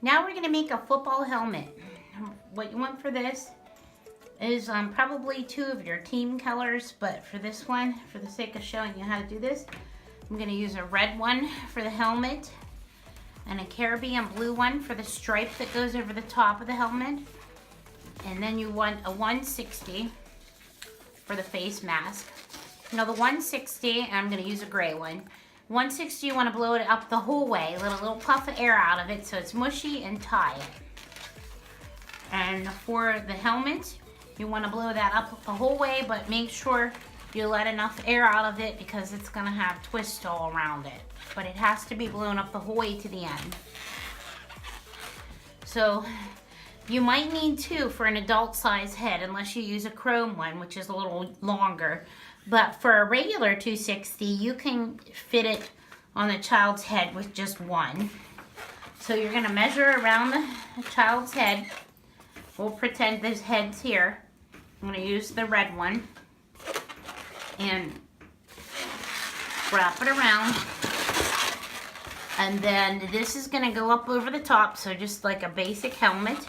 Now we're gonna make a football helmet. What you want for this is probably 2 of your team colors, but for this one, for the sake of showing you how to do this, I'm gonna use a red one for the helmet and a Caribbean blue one for the stripe that goes over the top of the helmet. And then you want a 160 for the face mask. Now the 160, I'm gonna use a gray one. 160, you wanna blow it up the whole way, let a little puff of air out of it so it's mushy, and tie it. And for the helmet, you wanna blow that up the whole way, but make sure you let enough air out of it because it's gonna have twists all around it. But it has to be blown up the whole way to the end. So you might need 2 for an adult size head unless you use a chrome one, which is a little longer. But for a regular 260, you can fit it on the child's head with just 1. So you're gonna measure around the child's head. We'll pretend this head's here. I'm gonna use the red one and wrap it around. And then this is gonna go up over the top, so just like a basic helmet.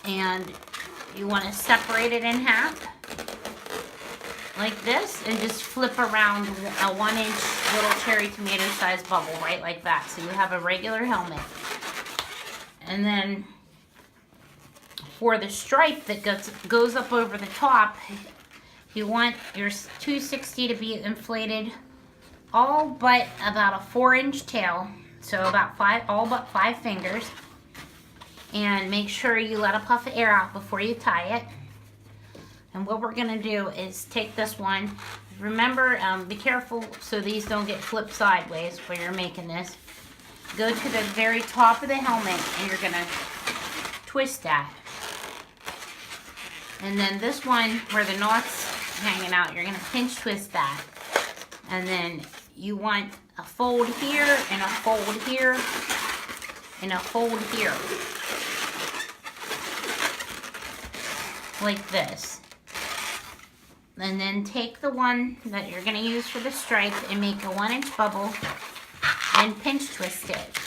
And you wanna separate it in half, like this, and just flip around a 1-inch little cherry tomato sized bubble, right like that. So you have a regular helmet. And then for the stripe that goes up over the top, you want your 260 to be inflated all but about a 4-inch tail. So about 5 fingers. And make sure you let a puff of air out before you tie it. And what we're gonna do is take this one. Remember, be careful so these don't get flipped sideways while you're making this. Go to the very top of the helmet and you're gonna twist that. And then this one where the knot's hanging out, you're gonna pinch twist that. And then you want a fold here and a fold here and a fold here. Like this. And then take the one that you're gonna use for the stripe and make a 1-inch bubble and pinch twist it.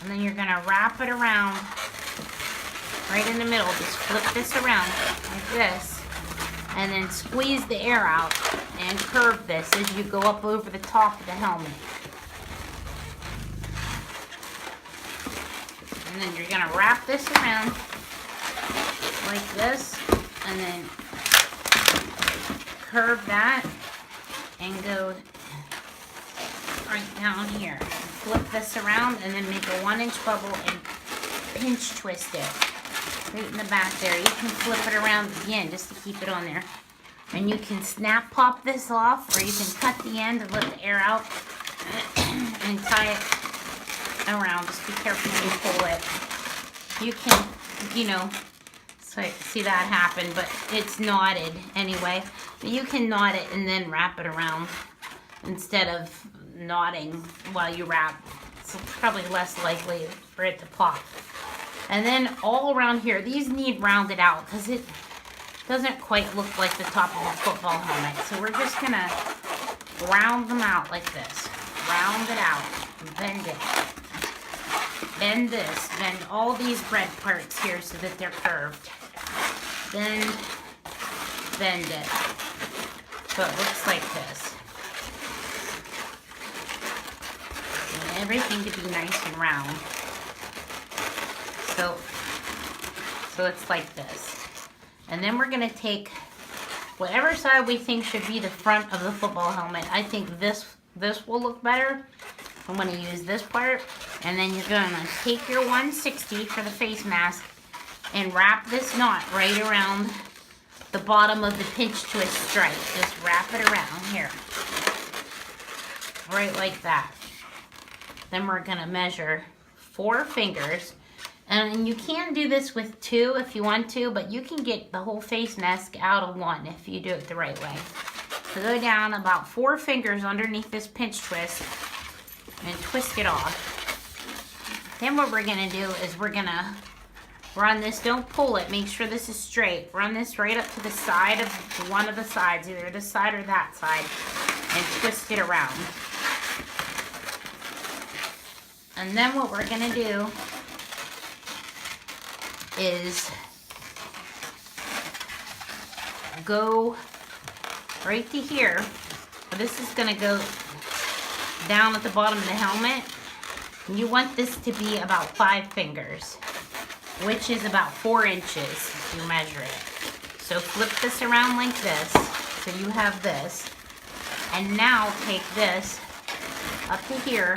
And then you're gonna wrap it around right in the middle. Just flip this around like this. And then squeeze the air out and curve this as you go up over the top of the helmet. And then you're gonna wrap this around like this, and then curve that and go right down here. Flip this around and then make a 1-inch bubble and pinch twist it right in the back there. You can flip it around again just to keep it on there. And you can snap pop this off, or you can cut the end and let the air out and tie it around. Just be careful when you pull it. You can, you know, so see that happen, but it's knotted anyway. But you can knot it and then wrap it around instead of knotting while you wrap. It's probably less likely for it to pop. And then all around here, these need rounded out because it doesn't quite look like the top of a football helmet. So we're just gonna round them out like this. Round it out, bend it. Bend this, bend all these red parts here so that they're curved. Then bend it so it looks like this. And everything to be nice and round. So it's like this. And then we're gonna take whatever side we think should be the front of the football helmet. I think this will look better. I'm gonna use this part. And then you're gonna take your 160 for the face mask and wrap this knot right around the bottom of the pinch twist stripe. Just wrap it around here. Right like that. Then we're gonna measure 4 fingers. And you can do this with 2 if you want to, but you can get the whole face mask out of 1 if you do it the right way. So go down about 4 fingers underneath this pinch twist and twist it off. Then what we're gonna do is we're gonna run this, don't pull it, make sure this is straight. Run this right up to the side of one of the sides, either this side or that side, and twist it around. And then what we're gonna do is go right to here. This is gonna go down at the bottom of the helmet. And you want this to be about 5 fingers, which is about 4 inches if you measure it. So flip this around like this, so you have this. And now take this up to here,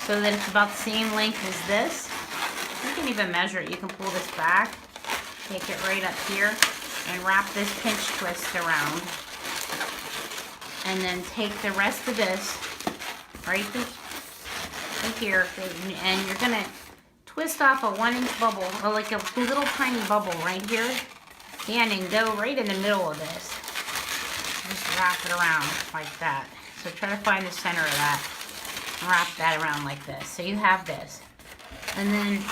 so that it's about the same length as this. You can even measure it. You can pull this back, take it right up here, and wrap this pinch twist around. And then take the rest of this right to here, and you're gonna twist off a 1-inch bubble, or like a little tiny bubble right here, and go right in the middle of this. Just wrap it around like that. So try to find the center of that. Wrap that around like this. So you have this. And then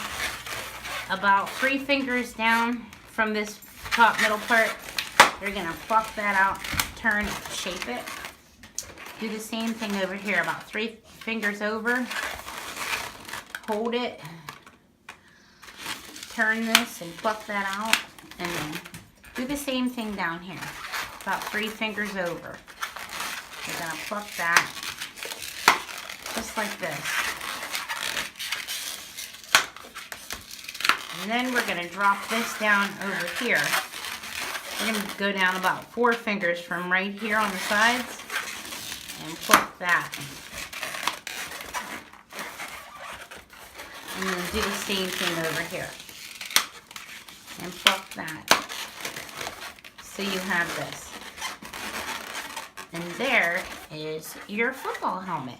about 3 fingers down from this top middle part, you're gonna pluck that out, turn, shape it. Do the same thing over here, about 3 fingers over. Hold it. Turn this and pluck that out. And then do the same thing down here, about 3 fingers over. You're gonna pluck that, just like this. And then we're gonna drop this down over here. We're gonna go down about 4 fingers from right here on the sides and pluck that. And then do the same thing over here. And pluck that. So you have this. And there is your football helmet.